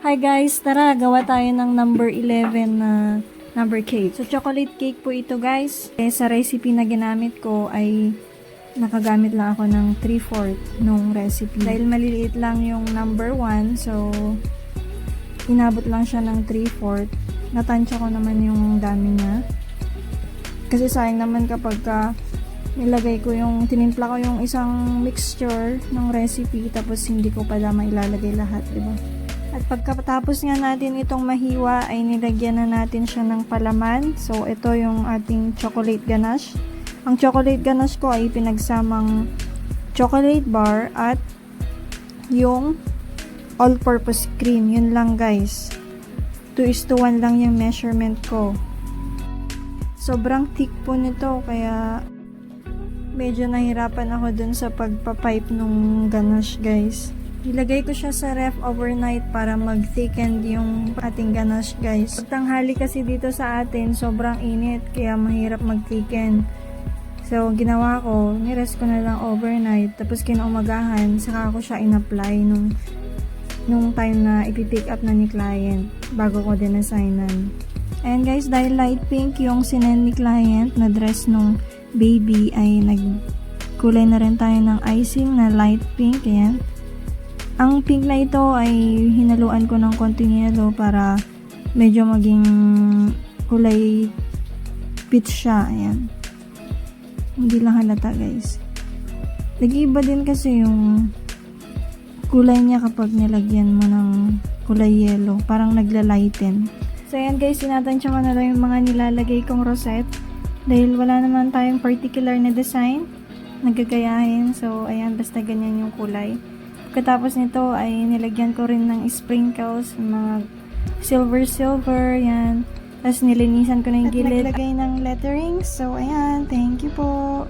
Hi guys, tara gawa tayo ng number 11 na number cake. So chocolate cake po ito guys. Sa recipe na ginamit ko ay nakagamit lang ako ng 3/4 nung recipe. Dahil maliliit lang yung number 1, so inabot lang siya ng 3/4. Natansya ko naman yung dami niya. Kasi sayang naman kapag nilagay ko tinimpla ko yung isang mixture ng recipe tapos hindi ko pala mailalagay lahat, diba? At pagkatapos nga natin itong mahiwa ay nilagyan na natin siya ng palaman. So ito yung ating chocolate ganache. Ang chocolate ganache ko ay pinagsamang chocolate bar at yung all-purpose cream. Yun lang guys. 2:1 lang yung measurement ko. Sobrang thick po nito kaya medyo nahirapan ako dun sa pagpapipe nung ganache guys. Ilagay ko siya sa ref overnight para mag-thicken yung ating ganache guys. Tanghali kasi dito sa atin sobrang init kaya mahirap mag-thicken. So ginawa ko, nirest ko na lang overnight tapos kinaumagahan saka ko siya in-apply nung time na ipipick up na ni client bago ko din assignan. And guys, dahil light pink yung sinend ni client na dress nung baby ay nagkulay na rin tayo ng icing na light pink. Ayan. Ang pink na ito ay hinaluan ko ng konting yellow para medyo maging kulay peach siya. Ayan. Hindi lang halata guys. Nag-iiba din kasi yung kulay niya kapag nilagyan mo ng kulay yellow. Parang nagla-lighten. So ayan guys, sinatansya ko na lang yung mga nilalagay kong rosette. Dahil wala naman tayong particular na design nagagayahin. So ayan, basta ganyan yung kulay. Pagkatapos nito ay nilagyan ko rin ng sprinkles, mga silver, yan. Tapos nilinisan ko na yung gilid. At naglagay ng letterings. So, ayan. Thank you po.